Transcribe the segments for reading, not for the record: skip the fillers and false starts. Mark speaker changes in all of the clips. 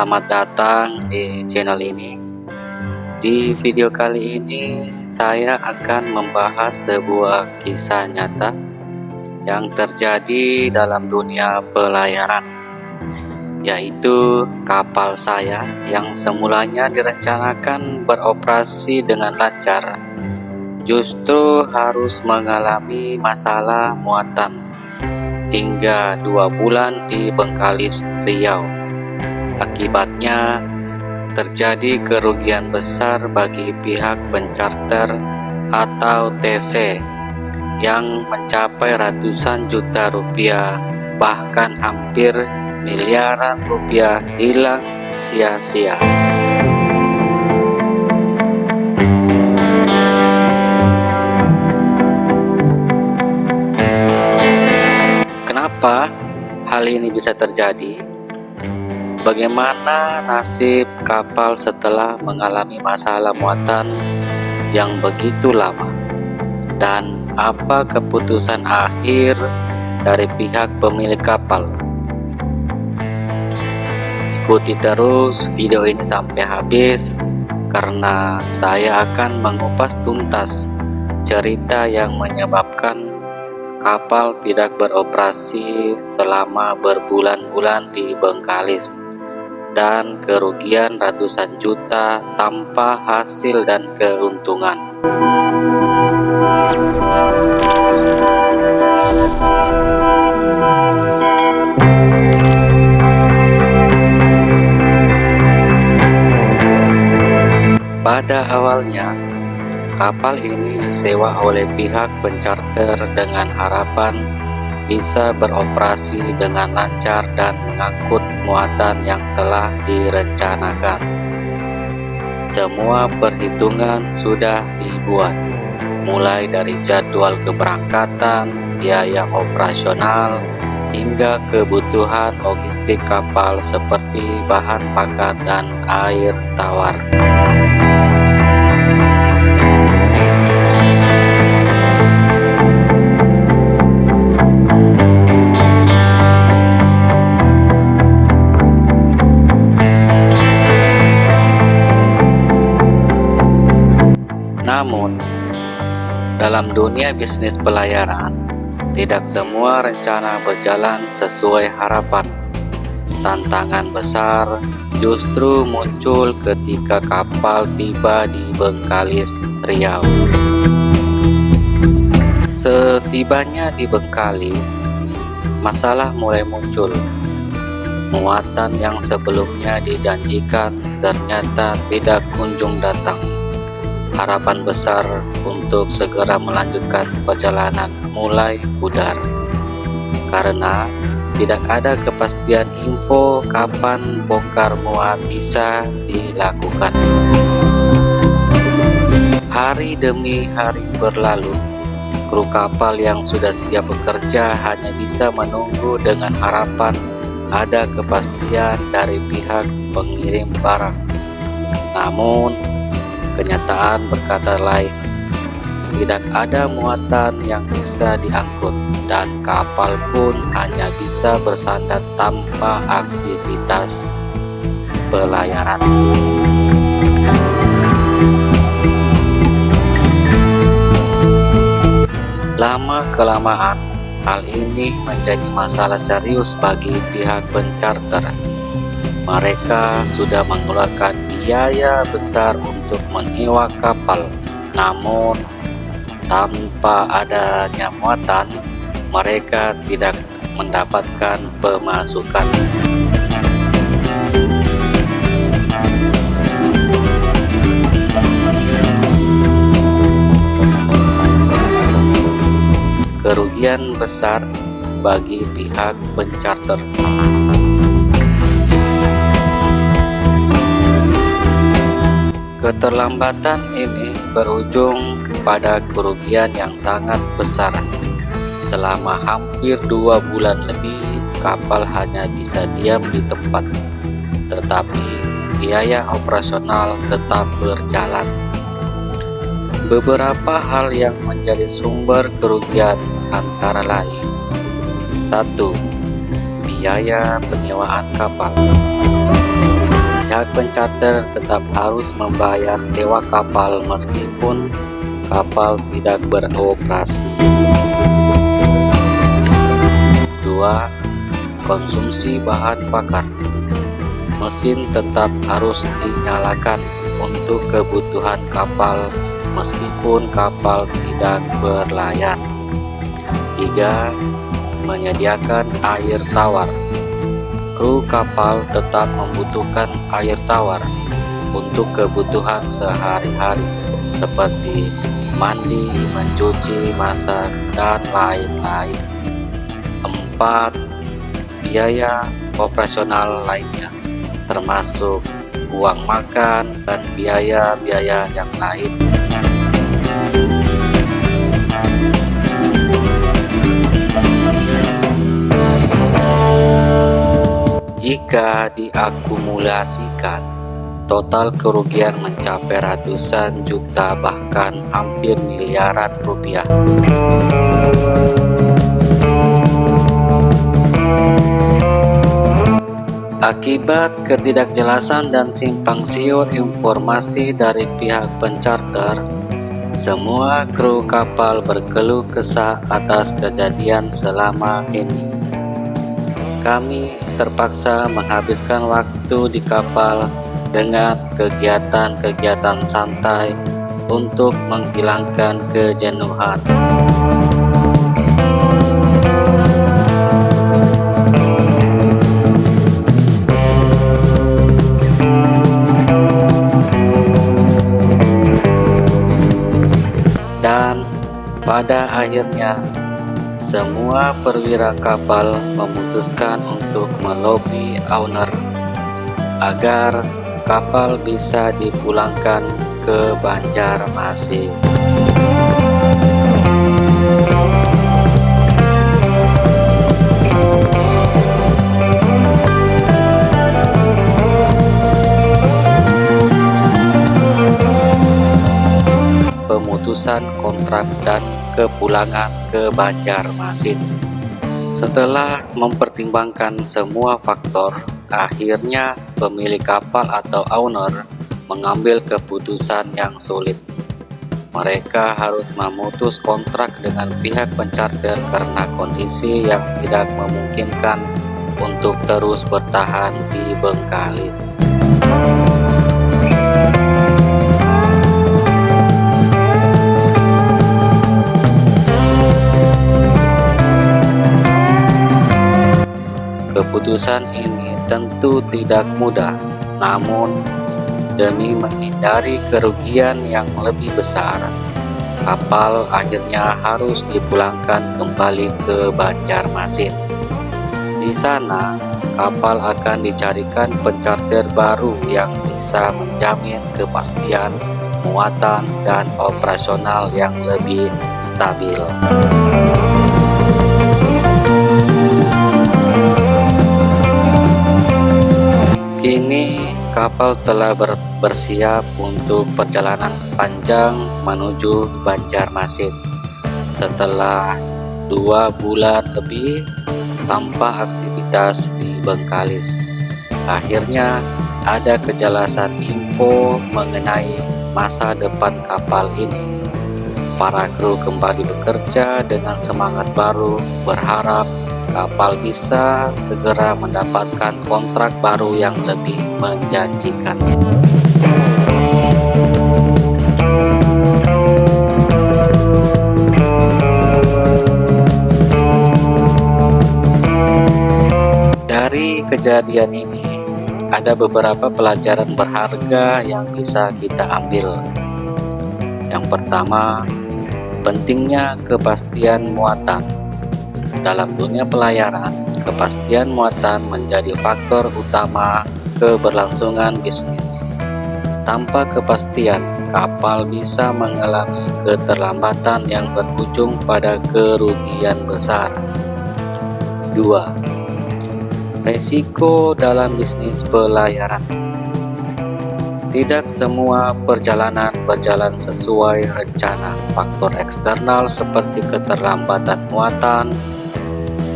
Speaker 1: Selamat datang di channel ini. Di video kali ini saya akan membahas sebuah kisah nyata yang terjadi dalam dunia pelayaran, yaitu kapal saya yang semulanya direncanakan beroperasi dengan lancar justru harus mengalami masalah muatan hingga 2 bulan di Bengkalis, Riau. Akibatnya terjadi kerugian besar bagi pihak pencharter atau TC yang mencapai ratusan juta rupiah, bahkan hampir miliaran rupiah hilang sia-sia. Kenapa hal ini bisa terjadi? Bagaimana nasib kapal setelah mengalami masalah muatan yang begitu lama? Dan apa keputusan akhir dari pihak pemilik kapal? Ikuti terus video ini sampai habis, karena saya akan mengupas tuntas cerita yang menyebabkan kapal tidak beroperasi selama berbulan-bulan di Bengkalis dan kerugian ratusan juta tanpa hasil dan keuntungan. Pada awalnya, kapal ini disewa oleh pihak pencharter dengan harapan bisa beroperasi dengan lancar dan mengangkut muatan yang telah direncanakan. Semua perhitungan sudah dibuat, mulai dari jadwal keberangkatan, biaya operasional, hingga kebutuhan logistik kapal seperti bahan bakar dan air tawar. Namun, dalam dunia bisnis pelayaran, tidak semua rencana berjalan sesuai harapan. Tantangan besar justru muncul ketika kapal tiba di Bengkalis, Riau. Setibanya di Bengkalis, masalah mulai muncul. Muatan yang sebelumnya dijanjikan ternyata tidak kunjung datang. Harapan besar untuk segera melanjutkan perjalanan mulai pudar karena tidak ada kepastian info kapan bongkar muat bisa dilakukan. Hari demi hari berlalu, kru kapal yang sudah siap bekerja hanya bisa menunggu dengan harapan ada kepastian dari pihak pengirim barang. Namun kenyataan berkata lain, tidak ada muatan yang bisa diangkut dan kapal pun hanya bisa bersandar tanpa aktivitas pelayaran. Lama-kelamaan, hal ini menjadi masalah serius bagi pihak pencharter. Mereka sudah mengeluarkan biaya besar untuk menyewa kapal, namun tanpa adanya muatan, mereka tidak mendapatkan pemasukan. Kerugian besar bagi pihak pencharter. Keterlambatan ini berujung pada kerugian yang sangat besar. Selama hampir 2 bulan lebih, kapal hanya bisa diam di tempat, tetapi biaya operasional tetap berjalan. Beberapa hal yang menjadi sumber kerugian antara lain: 1. Biaya penyewaan kapal. pihak pencarter tetap harus membayar sewa kapal meskipun kapal tidak beroperasi. 2. Konsumsi bahan bakar. Mesin tetap harus dinyalakan untuk kebutuhan kapal meskipun kapal tidak berlayar. 3. Menyediakan air tawar. Kru kapal tetap membutuhkan air tawar untuk kebutuhan sehari-hari seperti mandi, mencuci, masak, dan lain-lain. 4. Biaya operasional lainnya, termasuk uang makan dan biaya-biaya yang lain. Jika diakumulasikan, total kerugian mencapai ratusan juta bahkan hampir miliaran rupiah. Akibat ketidakjelasan dan simpang siur informasi dari pihak pencarter, semua kru kapal berkeluh kesah atas kejadian selama ini. Kami terpaksa menghabiskan waktu di kapal dengan kegiatan-kegiatan santai untuk menghilangkan kejenuhan. Dan pada akhirnya, semua perwira kapal memutuskan untuk melobi owner agar kapal bisa dipulangkan ke Banjarmasin. Pemutusan kontrak dan kepulangan ke Banjarmasin. Setelah mempertimbangkan semua faktor, akhirnya pemilik kapal atau owner mengambil keputusan yang sulit. Mereka harus memutus kontrak dengan pihak pencarter karena kondisi yang tidak memungkinkan untuk terus bertahan di Bengkalis. Keputusan ini tentu tidak mudah, namun demi menghindari kerugian yang lebih besar, kapal akhirnya harus dipulangkan kembali ke Banjarmasin. Di sana, kapal akan dicarikan pencarter baru yang bisa menjamin kepastian muatan dan operasional yang lebih stabil. Kini kapal telah bersiap untuk perjalanan panjang menuju Banjarmasin. Setelah 2 bulan lebih tanpa aktivitas di Bengkalis, akhirnya ada kejelasan info mengenai masa depan kapal ini. Para kru kembali bekerja dengan semangat baru, berharap kapal bisa segera mendapatkan kontrak baru yang lebih menjanjikan. Dari kejadian ini, ada beberapa pelajaran berharga yang bisa kita ambil. Yang pertama, pentingnya kepastian muatan. Dalam dunia pelayaran, kepastian muatan menjadi faktor utama keberlangsungan bisnis. Tanpa kepastian, kapal bisa mengalami keterlambatan yang berujung pada kerugian besar. 2. Resiko dalam bisnis pelayaran. Tidak semua perjalanan berjalan sesuai rencana. Faktor eksternal seperti keterlambatan muatan,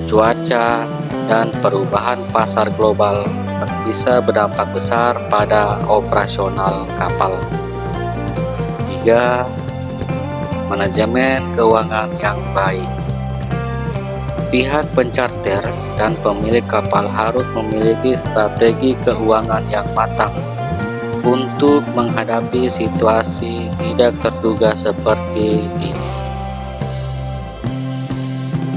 Speaker 1: cuaca, dan perubahan pasar global bisa berdampak besar pada operasional kapal. 3. Manajemen keuangan yang baik. Pihak pencarter dan pemilik kapal harus memiliki strategi keuangan yang matang untuk menghadapi situasi tidak terduga seperti ini.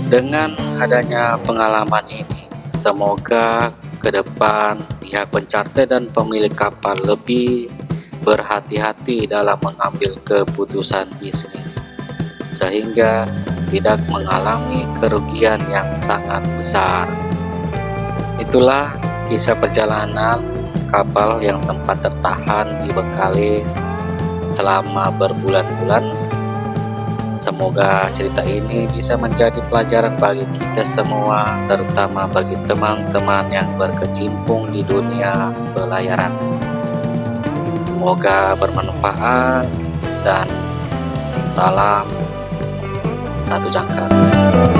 Speaker 1: Dengan adanya pengalaman ini, semoga ke depan pihak pencarter dan pemilik kapal lebih berhati-hati dalam mengambil keputusan bisnis, sehingga tidak mengalami kerugian yang sangat besar. Itulah kisah perjalanan kapal yang sempat tertahan di Bengkalis selama berbulan-bulan. Semoga cerita ini bisa menjadi pelajaran bagi kita semua, terutama bagi teman-teman yang berkecimpung di dunia pelayaran. Semoga bermanfaat dan salam satu jangkar.